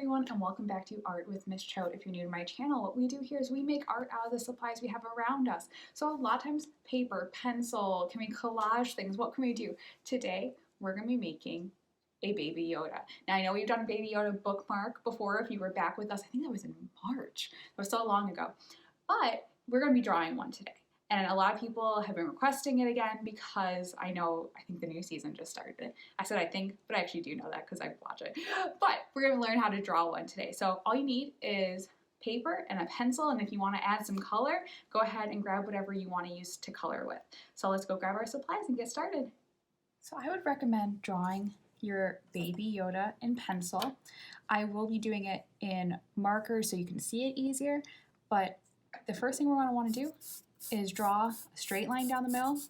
everyone, and welcome back to Art with Miss Choate. If you're new to my channel, what we do here is we make art out of the supplies we have around us. So a lot of times paper, pencil, can we collage things? What can we do? Today, we're going to be making a Baby Yoda. Now I know we've done a Baby Yoda bookmark before if you were back with us. I think that was in March. That was so long ago. But we're going to be drawing one today. And a lot of people have been requesting it again because I think the new season just started. I said I think, but I actually do know that because I watch it. But we're going to learn how to draw one today. So all you need is paper and a pencil, and if you want to add some color, go ahead and grab whatever you want to use to color with. So let's go grab our supplies and get started. So I would recommend drawing your Baby Yoda in pencil. I will be doing it in marker so you can see it easier, but the first thing we're going to want to do is draw a straight line down the middle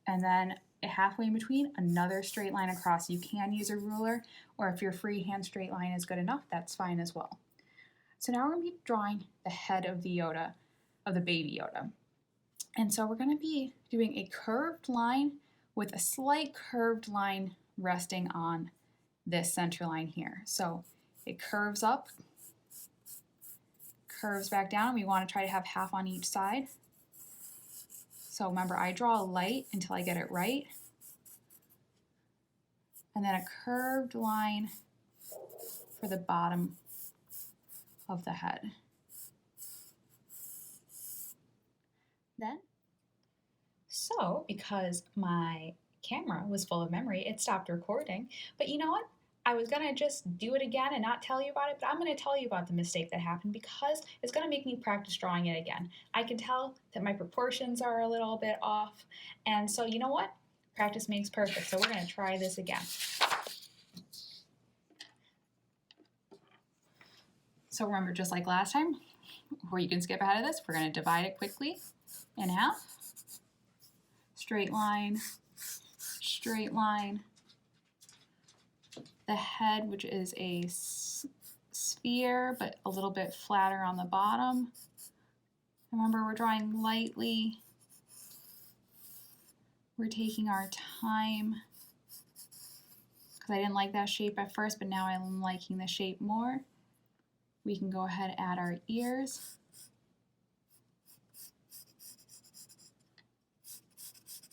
and then halfway in between another straight line across. You can use a ruler, or if your freehand straight line is good enough, that's fine as well. So now we're going to be drawing the head of the Yoda, of the Baby Yoda. And so we're going to be doing a curved line with a slight curved line resting on this center line here. So it curves up, curves back down. We want to try to have half on each side. So remember, I draw light until I get it right. And then a curved line for the bottom of the head. So because my camera was full of memory, it stopped recording. But you know what? I was going to just do it again and not tell you about it, but I'm going to tell you about the mistake that happened because it's going to make me practice drawing it again. I can tell that my proportions are a little bit off, and so you know what? Practice makes perfect, so we're going to try this again. So remember, just like last time, or you can skip ahead of this, we're going to divide it quickly in half. Straight line, straight line. The head, which is a sphere, but a little bit flatter on the bottom. Remember, we're drawing lightly. We're taking our time because I didn't like that shape at first, but now I'm liking the shape more. We can go ahead and add our ears.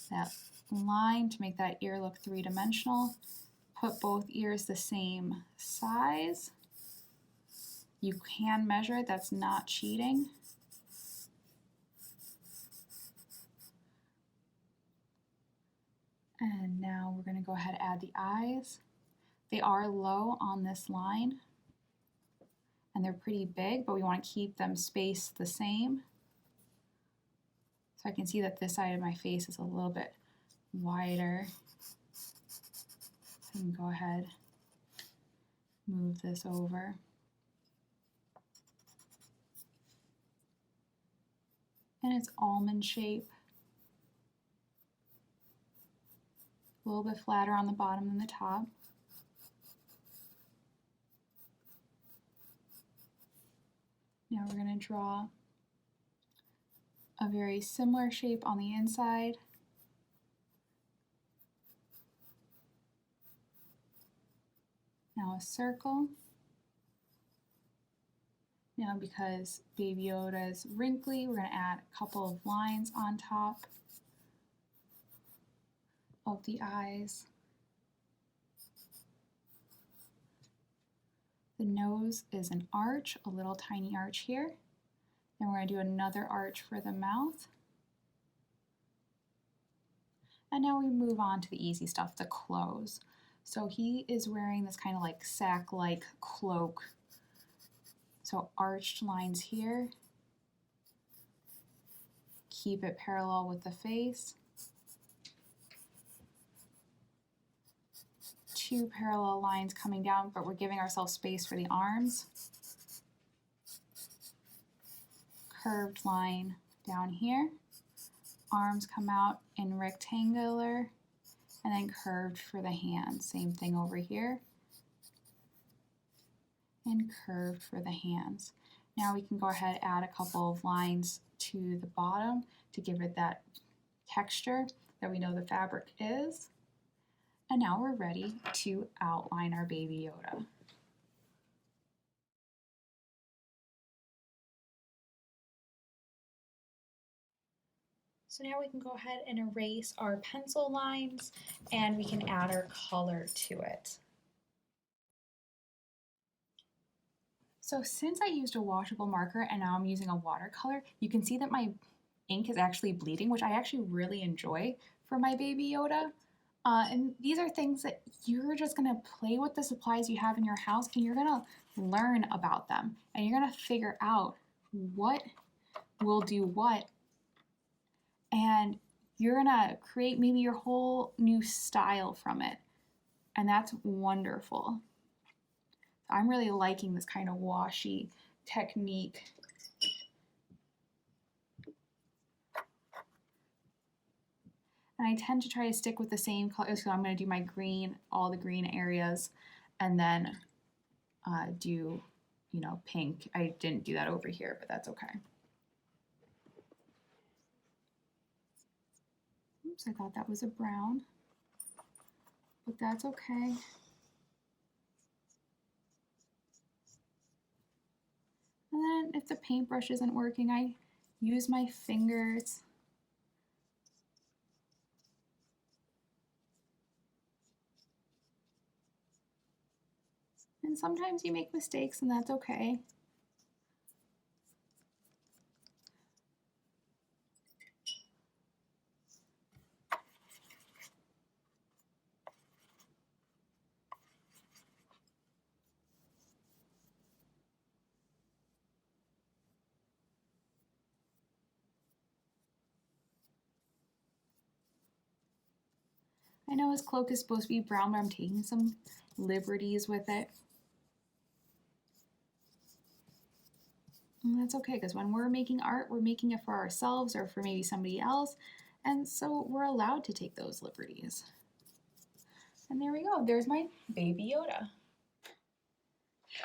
That line to make that ear look three-dimensional. Put both ears the same size. You can measure it, that's not cheating. And now we're going to go ahead and add the eyes. They are low on this line and they're pretty big, but we want to keep them spaced the same. So I can see that this side of my face is a little bit wider. I can go ahead, move this over. And it's almond shape. A little bit flatter on the bottom than the top. Now we're going to draw a very similar shape on the inside. Now a circle. Now because Baby Yoda is wrinkly, we're going to add a couple of lines on top of the eyes. The nose is an arch, a little tiny arch here. Then we're going to do another arch for the mouth. And now we move on to the easy stuff, the clothes. So he is wearing this kind of like sack-like cloak. So arched lines here. Keep it parallel with the face. Two parallel lines coming down, but we're giving ourselves space for the arms. Curved line down here. Arms come out in rectangular, and then curved for the hands. Same thing over here. And curved for the hands. Now we can go ahead and add a couple of lines to the bottom to give it that texture that we know the fabric is. And now we're ready to outline our Baby Yoda. So now we can go ahead and erase our pencil lines and we can add our color to it. So since I used a washable marker and now I'm using a watercolor, you can see that my ink is actually bleeding, which I actually really enjoy for my baby Yoda. And these are things that you're just gonna play with the supplies you have in your house and you're gonna learn about them and you're gonna figure out what will do what, and you're gonna create maybe your whole new style from it. And that's wonderful. I'm really liking this kind of washi technique. And I tend to try to stick with the same colors, so I'm going to do my green, all the green areas, and then do, pink. I didn't do that over here, but that's okay. Oops, I thought that was a brown, but that's okay. And then if the paintbrush isn't working, I use my fingers. And sometimes you make mistakes and that's okay. I know his cloak is supposed to be brown, but I'm taking some liberties with it. And that's okay, because when we're making art, we're making it for ourselves or for maybe somebody else, and so we're allowed to take those liberties. And there we go, there's my baby Yoda.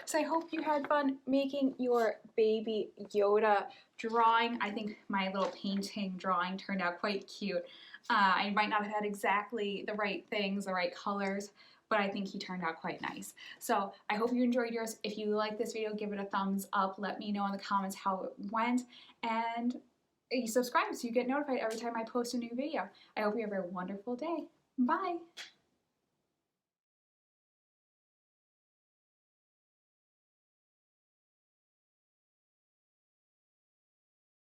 So I hope you had fun making your baby Yoda drawing. I think my little painting drawing turned out quite cute. I might not have had exactly the right things, the right colors, but I think he turned out quite nice. So I hope you enjoyed yours. If you like this video, give it a thumbs up. Let me know in the comments how it went. And you subscribe so you get notified every time I post a new video. I hope you have a wonderful day. Bye.